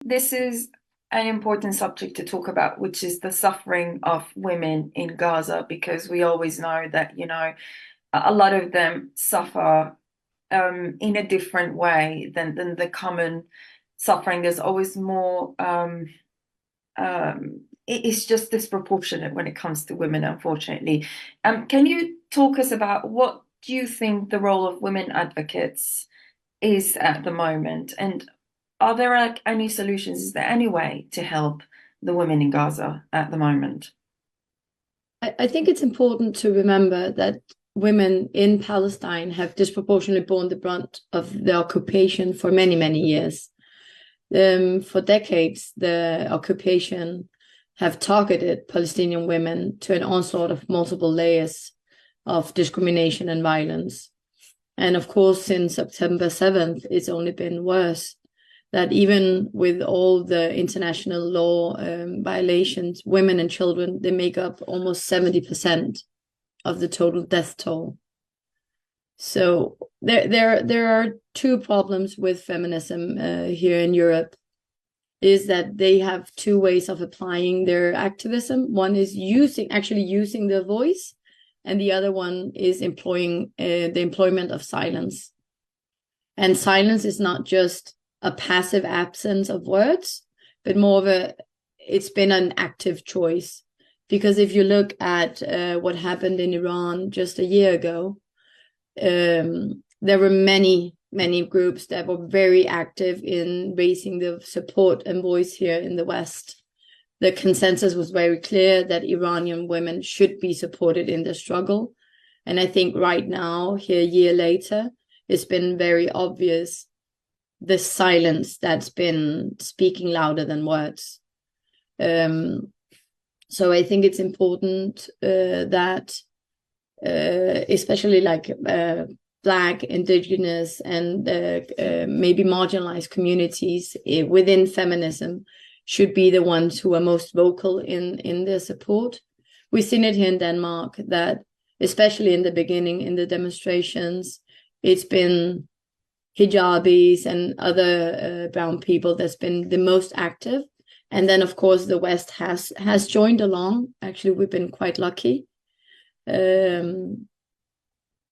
This is an important subject to talk about, which is the suffering of women in Gaza, because we always know that, a lot of them suffer in a different way than the common suffering. There's always more, it's just disproportionate when it comes to women, unfortunately. Can you talk us about what do you think the role of women advocates is at the moment? And are there like any solutions? Is there any way to help the women in Gaza at the moment? I think it's important to remember that women in Palestine have disproportionately borne the brunt of the occupation for many, many years. For decades, the occupation have targeted Palestinian women to an onslaught of multiple layers of discrimination and violence. And of course, since September 7th, it's only been worse. That even with all the international law violations, women and children, they make up almost 70% of the total death toll. So there are two problems with feminism here in Europe, is that they have two ways of applying their activism. One is actually using their voice, and the other one is employing the employment of silence. And silence is not just a passive absence of words, but more of it's been an active choice. Because if you look at what happened in Iran just a year ago, there were many groups that were very active in raising the support and voice here in the West. The consensus was very clear that Iranian women should be supported in the struggle. And I think right now, here a year later, it's been very obvious the silence that's been speaking louder than words. So I think it's important that especially like Black, Indigenous, and maybe marginalized communities within feminism should be the ones who are most vocal in their support. We've seen it here in Denmark that, especially in the beginning, in the demonstrations, it's been hijabis and other brown people that's been the most active. And then, of course, the West has joined along. Actually, we've been quite lucky.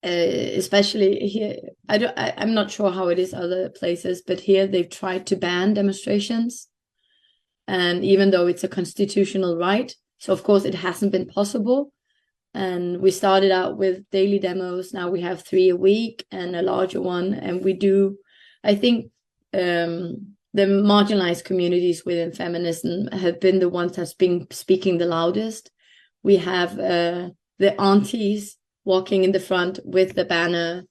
Especially here, I'm not sure how it is other places, but here they've tried to ban demonstrations. And even though it's a constitutional right, so of course it hasn't been possible. And we started out with daily demos. Now we have 3 a week and a larger one. And I think the marginalized communities within feminism have been the ones that's been speaking the loudest. We have the aunties walking in the front with the banner,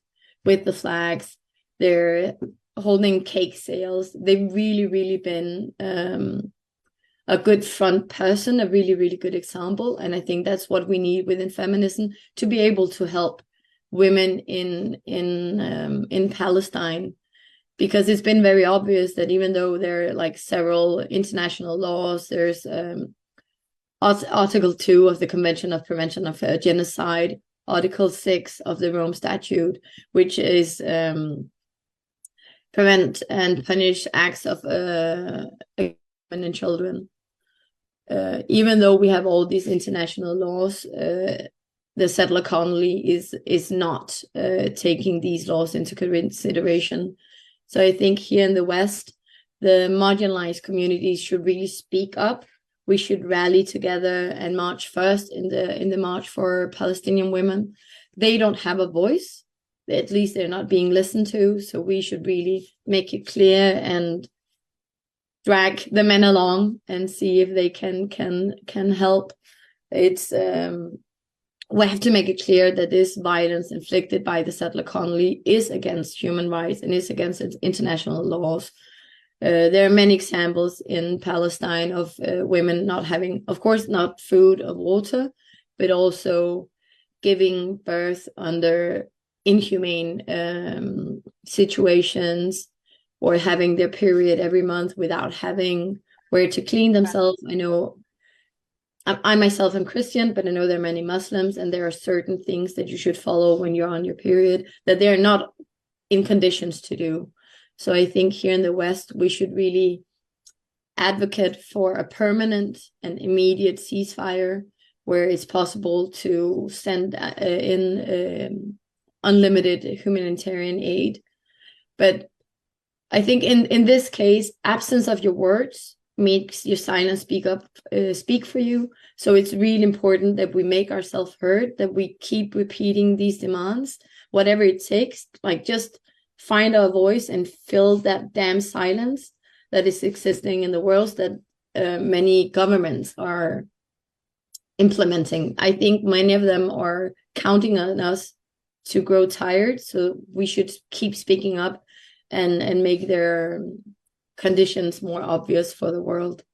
with the flags. They're holding cake sales. They've really been a good front person, a really good example. And I think that's what we need within feminism, to be able to help women in Palestine, because it's been very obvious that even though there are like several international laws, there's Article 2 of the Convention of Prevention of Genocide, Article 6 of the Rome Statute, which is prevent and punish acts of women and children. Even though we have all these international laws, the settler colony is not taking these laws into consideration. So I think here in the West, the marginalized communities should really speak up. We should rally together and march first in the March for Palestinian Women. They don't have a voice. At least they're not being listened to. So we should really make it clear and drag the men along and see if they can help. It's we have to make it clear that this violence inflicted by the settler colony is against human rights and is against international laws. There are many examples in Palestine of women not having, of course, not food or water, but also giving birth under inhumane situations, or having their period every month without having where to clean themselves. I know I myself am Christian, but I know there are many Muslims, and there are certain things that you should follow when you're on your period that they're not in conditions to do. So I think here in the West, we should really advocate for a permanent and immediate ceasefire where it's possible to send in unlimited humanitarian aid. But I think in this case, absence of your words makes your silence speak for you. So it's really important that we make ourselves heard, that we keep repeating these demands, whatever it takes, like just find our voice and fill that damn silence that is existing in the world that many governments are implementing. I think many of them are counting on us to grow tired. So we should keep speaking up and make their conditions more obvious for the world.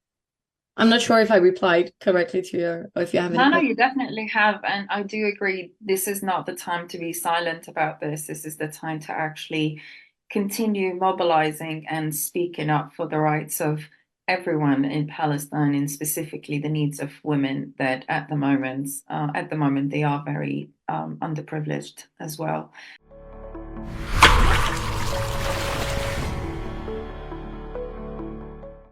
I'm not sure if I replied correctly to your, or if you have any. No, you definitely have. And I do agree, this is not the time to be silent about this. This is the time to actually continue mobilizing and speaking up for the rights of everyone in Palestine, and specifically the needs of women that at the moment they are very underprivileged as well.